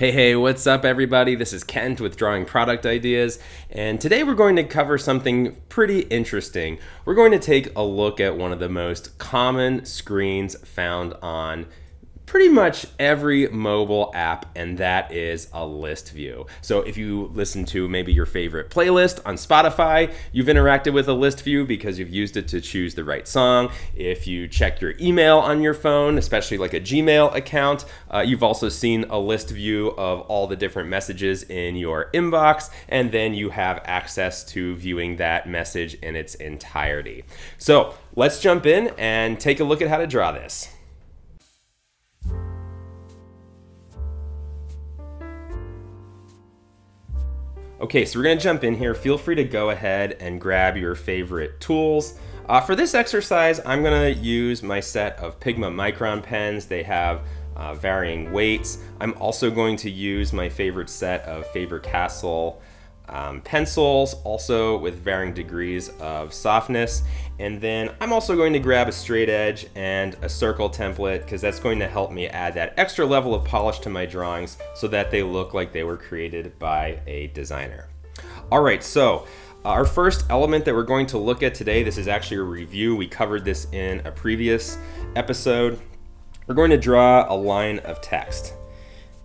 Hey, what's up, everybody? This is Kent with Drawing Product Ideas, and today we're going to cover something pretty interesting. We're going to take a look at one of the most common screens found on pretty much every mobile app, and that is a list view. So if you listen to maybe your favorite playlist on Spotify, you've interacted with a list view because you've used it to choose the right song. If you check your email on your phone, especially like a Gmail account, you've also seen a list view of all the different messages in your inbox, and then you have access to viewing that message in its entirety. So let's jump in and take a look at how to draw this. Okay, so we're going to jump in here. Feel free to go ahead and grab your favorite tools. For this exercise, I'm going to use my set of Pigma Micron pens. They have varying weights. I'm also going to use my favorite set of Faber-Castell pencils, also with varying degrees of softness. And then I'm also going to grab a straight edge and a circle template because that's going to help me add that extra level of polish to my drawings so that they look like they were created by a designer. All right, so our first element that we're going to look at today, this is actually a review. We covered this in a previous episode. We're going to draw a line of text.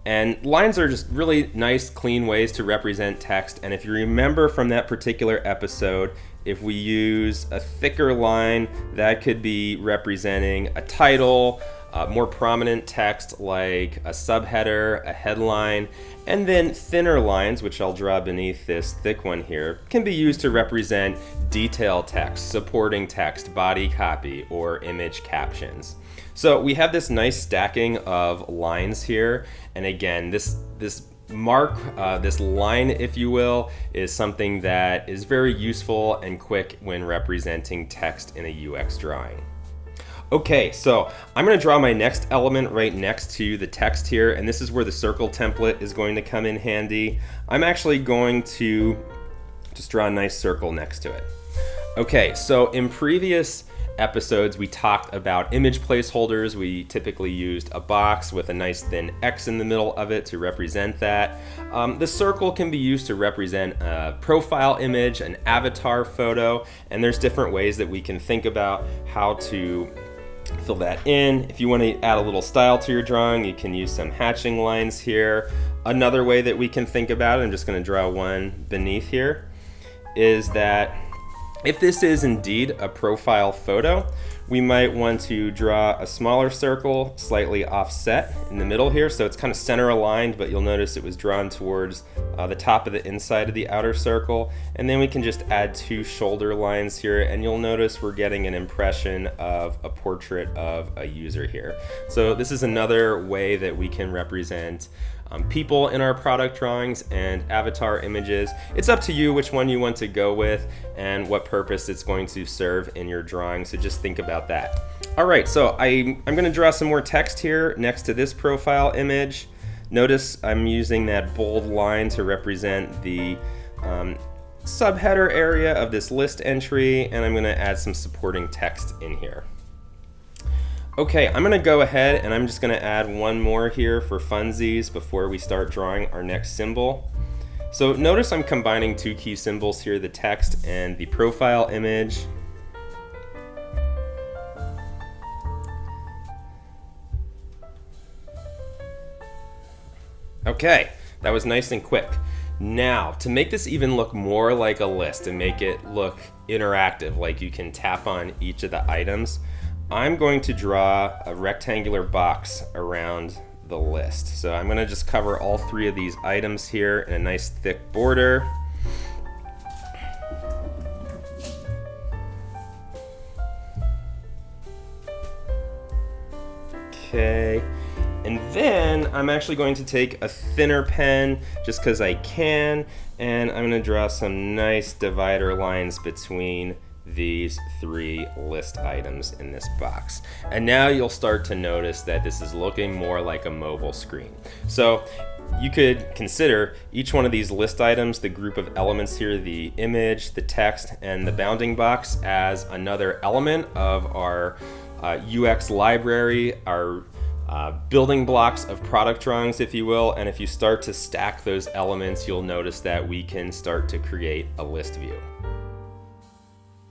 And lines are just really nice, clean ways to represent text. And if you remember from that particular episode, if we use a thicker line, that could be representing a title, more prominent text like a subheader, a headline, and then thinner lines, which I'll draw beneath this thick one here, can be used to represent detail text, supporting text, body copy, or image captions. So we have this nice stacking of lines here, and again, this line, if you will, is something that is very useful and quick when representing text in a UX drawing. Okay, so I'm going to draw my next element right next to the text here, and this is where the circle template is going to come in handy. I'm actually going to just draw a nice circle next to it. Okay, so in previous episodes we talked about image placeholders. We typically used a box with a nice thin X in the middle of it to represent that. The circle can be used to represent a profile image, an avatar photo, and there's different ways that we can think about how to fill that in. If you want to add a little style to your drawing, you can use some hatching lines here. Another way that we can think about it, I'm just going to draw one beneath here, is that if this is indeed a profile photo, we might want to draw a smaller circle slightly offset in the middle here, so it's kind of center aligned, but you'll notice it was drawn towards the top of the inside of the outer circle. And then we can just add two shoulder lines here, and you'll notice we're getting an impression of a portrait of a user here. So this is another way that we can represent people in our product drawings and avatar images. It's up to you which one you want to go with and what purpose it's going to serve in your drawing, so just think about that. All right, so I'm going to draw some more text here next to this profile image. Notice I'm using that bold line to represent the subheader area of this list entry, and I'm going to add some supporting text in here. Okay, I'm going to go ahead and I'm just going to add one more here for funsies before we start drawing our next symbol. So notice I'm combining two key symbols here, the text and the profile image. Okay, that was nice and quick. Now, to make this even look more like a list and make it look interactive, like you can tap on each of the items, I'm going to draw a rectangular box around the list. So I'm going to just cover all three of these items here in a nice thick border. Okay, and then I'm actually going to take a thinner pen just because I can, and I'm going to draw some nice divider lines between these three list items in this box. And now you'll start to notice that this is looking more like a mobile screen. So you could consider each one of these list items, the group of elements here, the image, the text, and the bounding box, as another element of our UX library, our building blocks of product drawings, if you will. And if you start to stack those elements, you'll notice that we can start to create a list view.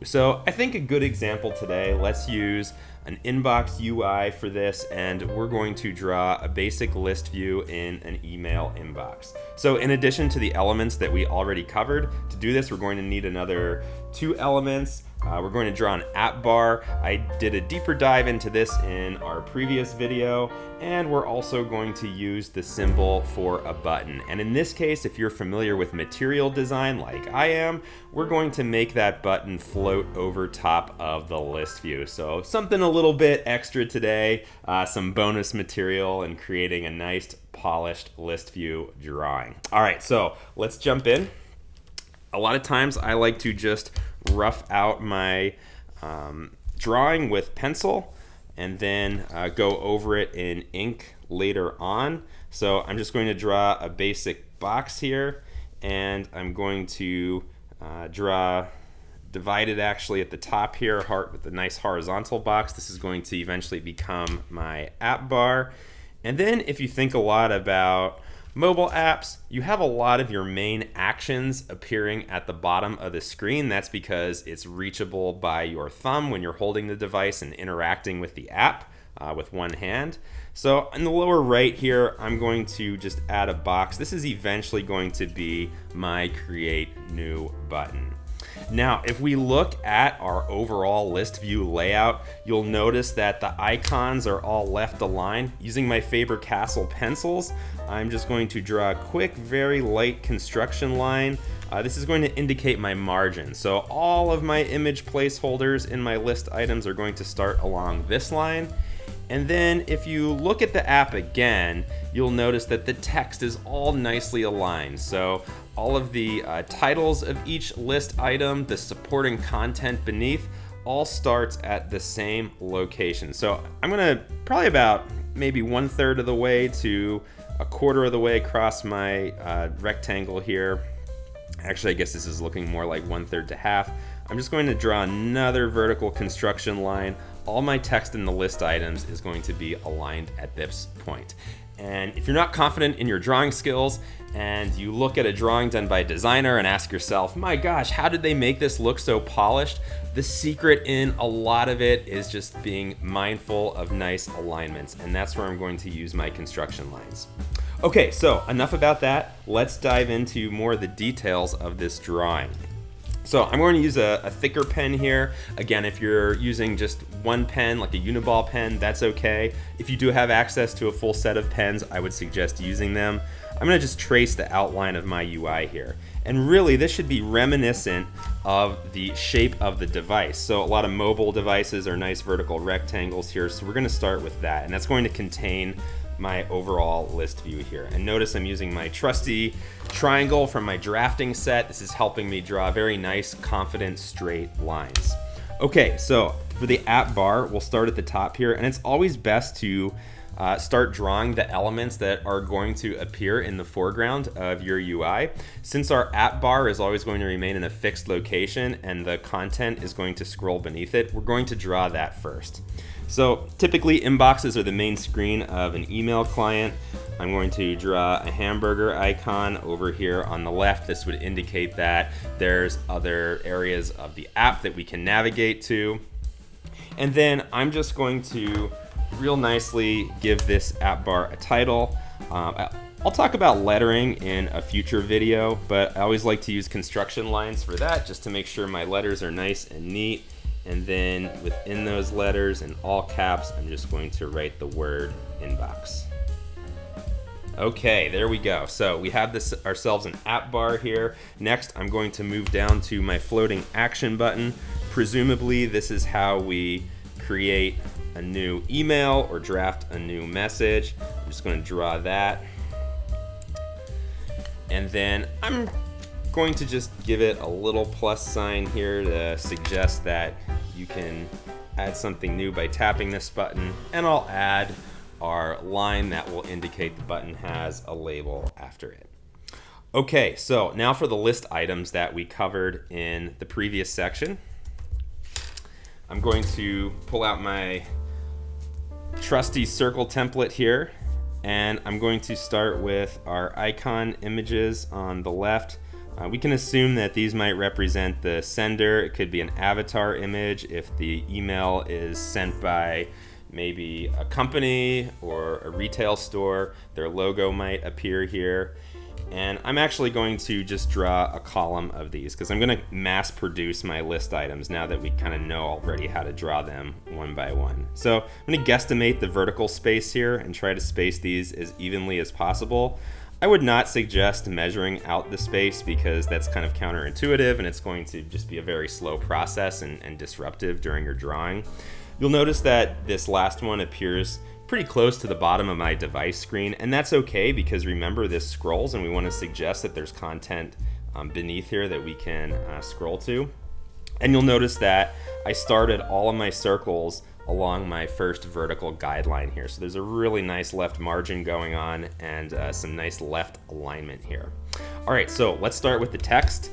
So I think a good example today, let's use an inbox UI for this, and we're going to draw a basic list view in an email inbox. So in addition to the elements that we already covered, to do this we're going to need another 2 elements. We're going to draw an app bar. I did a deeper dive into this in our previous video, and we're also going to use the symbol for a button. And in this case, if you're familiar with material design like I am, we're going to make that button float over top of the list view. So something a little bit extra today, some bonus material and creating a nice polished list view drawing. All right, so let's jump in. A lot of times I like to just rough out my drawing with pencil and then go over it in ink later on. So I'm just going to draw a basic box here, and I'm going to draw divided actually at the top here, heart with a nice horizontal box. This is going to eventually become my app bar. And then if you think a lot about mobile apps, you have a lot of your main actions appearing at the bottom of the screen. That's because it's reachable by your thumb when you're holding the device and interacting with the app with one hand. So in the lower right here, I'm going to just add a box. This is eventually going to be my create new button. Now, if we look at our overall list view layout, you'll notice that the icons are all left aligned. Using my Faber-Castell pencils, I'm just going to draw a quick, very light construction line. This is going to indicate my margin. So all of my image placeholders in my list items are going to start along this line. And then if you look at the app again, you'll notice that the text is all nicely aligned. So all of the titles of each list item, the supporting content beneath, all starts at the same location. So I'm gonna probably about maybe 1/3 of the way to 1/4 of the way across my rectangle here. Actually, I guess this is looking more like 1/3 to half. I'm just going to draw another vertical construction line. All my text in the list items is going to be aligned at this point. And if you're not confident in your drawing skills and you look at a drawing done by a designer and ask yourself, my gosh, how did they make this look so polished? The secret in a lot of it is just being mindful of nice alignments, and that's where I'm going to use my construction lines. Okay, so enough about that. Let's dive into more of the details of this drawing. So I'm going to use a thicker pen here. Again, if you're using just one pen, like a Uniball pen, that's okay. If you do have access to a full set of pens, I would suggest using them. I'm gonna just trace the outline of my UI here. And really, this should be reminiscent of the shape of the device. So a lot of mobile devices are nice vertical rectangles here, so we're gonna start with that. And that's going to contain my overall list view here. And notice I'm using my trusty triangle from my drafting set. This is helping me draw very nice, confident, straight lines. Okay, so for the app bar, we'll start at the top here, and it's always best to start drawing the elements that are going to appear in the foreground of your UI. Since our app bar is always going to remain in a fixed location and the content is going to scroll beneath it, we're going to draw that first. So typically inboxes are the main screen of an email client. I'm going to draw a hamburger icon over here on the left. This would indicate that there's other areas of the app that we can navigate to. And then I'm just going to real nicely give this app bar a title. I'll talk about lettering in a future video, but I always like to use construction lines for that, just to make sure my letters are nice and neat. And then within those letters in all caps, I'm just going to write the word inbox. Okay, there we go. So we have this ourselves an app bar here. Next, I'm going to move down to my floating action button. Presumably, this is how we create a new email or draft a new message. I'm just going to draw that. And then I'm going to just give it a little plus sign here to suggest that you can add something new by tapping this button, and I'll add our line that will indicate the button has a label after it. Okay, so now for the list items that we covered in the previous section. I'm going to pull out my trusty circle template here, and I'm going to start with our icon images on the left. We can assume that these might represent the sender. It could be an avatar image if the email is sent by maybe a company or a retail store. Their logo might appear here. And I'm actually going to just draw a column of these because I'm going to mass produce my list items now that we kind of know already how to draw them one by one. So I'm going to guesstimate the vertical space here and try to space these as evenly as possible. I would not suggest measuring out the space because that's kind of counterintuitive and it's going to just be a very slow process and disruptive during your drawing. You'll notice that this last one appears pretty close to the bottom of my device screen, and that's okay because remember this scrolls and we want to suggest that there's content beneath here that we can scroll to. And you'll notice that I started all of my circles along my first vertical guideline here. So there's a really nice left margin going on and some nice left alignment here. All right, so let's start with the text.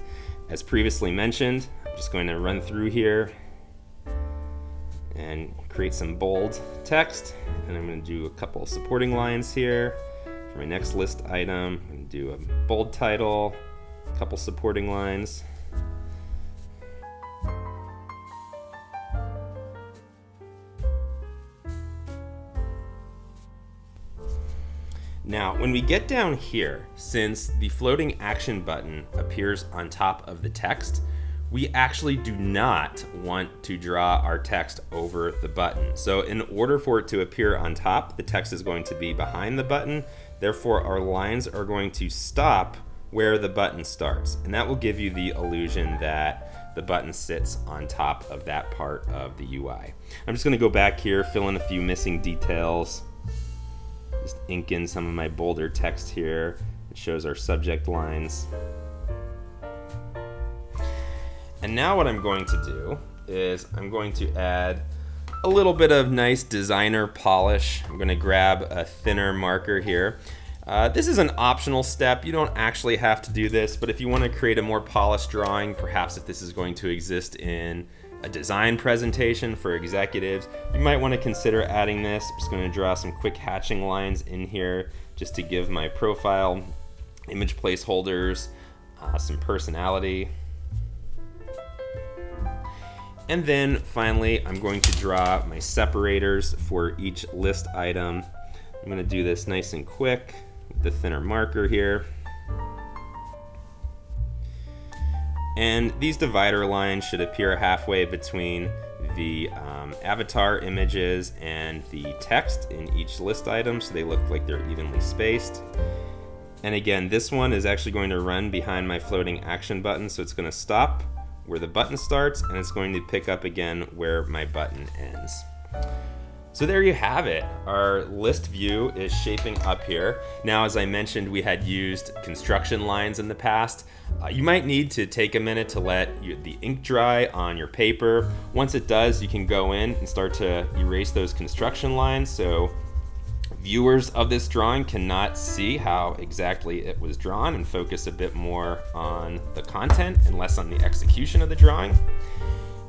As previously mentioned, I'm just going to run through here and create some bold text. And I'm going to do a couple of supporting lines here. For my next list item, I'm going to do a bold title, a couple supporting lines. Now, when we get down here, since the floating action button appears on top of the text, we actually do not want to draw our text over the button. So in order for it to appear on top, the text is going to be behind the button. Therefore, our lines are going to stop where the button starts. And that will give you the illusion that the button sits on top of that part of the UI. I'm just gonna go back here, fill in a few missing details. Just ink in some of my bolder text here. It shows our subject lines. And now what I'm going to do is I'm going to add a little bit of nice designer polish. I'm going to grab a thinner marker here. This is an optional step. You don't actually have to do this, but if you want to create a more polished drawing, perhaps if this is going to exist in a design presentation for executives, you might want to consider adding this. I'm just going to draw some quick hatching lines in here just to give my profile image placeholders some personality. And then finally, I'm going to draw my separators for each list item. I'm going to do this nice and quick with the thinner marker here. And these divider lines should appear halfway between the avatar images and the text in each list item, so they look like they're evenly spaced. And again, this one is actually going to run behind my floating action button, so it's going to stop where the button starts and it's going to pick up again where my button ends. So there you have it. Our list view is shaping up here. Now, as I mentioned, we had used construction lines in the past. You might need to take a minute to let the ink dry on your paper. Once it does, you can go in and start to erase those construction lines so viewers of this drawing cannot see how exactly it was drawn and focus a bit more on the content and less on the execution of the drawing.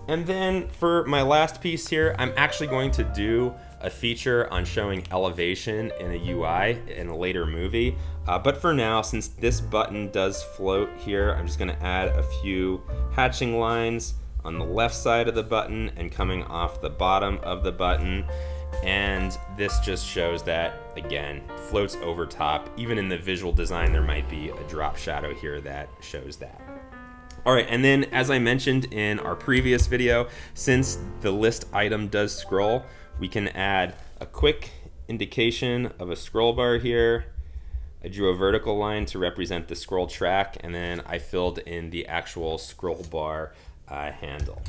And then for my last piece here, I'm actually going to do a feature on showing elevation in a UI in a later movie. But for now, since this button does float here, I'm just gonna add a few hatching lines on the left side of the button and coming off the bottom of the button. And this just shows that, again, floats over top. Even in the visual design, there might be a drop shadow here that shows that. All right, and then as I mentioned in our previous video, since the list item does scroll, we can add a quick indication of a scroll bar here. I drew a vertical line to represent the scroll track, and then I filled in the actual scroll bar handle.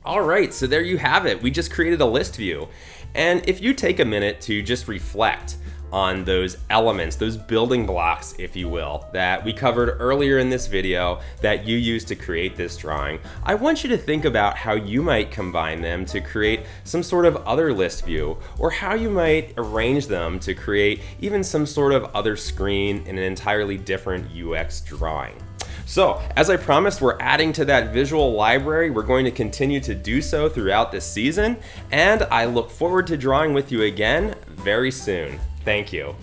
All right, so there you have it. We just created a list view. And if you take a minute to just reflect on those elements, those building blocks, if you will, that we covered earlier in this video that you used to create this drawing, I want you to think about how you might combine them to create some sort of other list view, or how you might arrange them to create even some sort of other screen in an entirely different UX drawing. So, as I promised, we're adding to that visual library. We're going to continue to do so throughout this season, and I look forward to drawing with you again very soon. Thank you.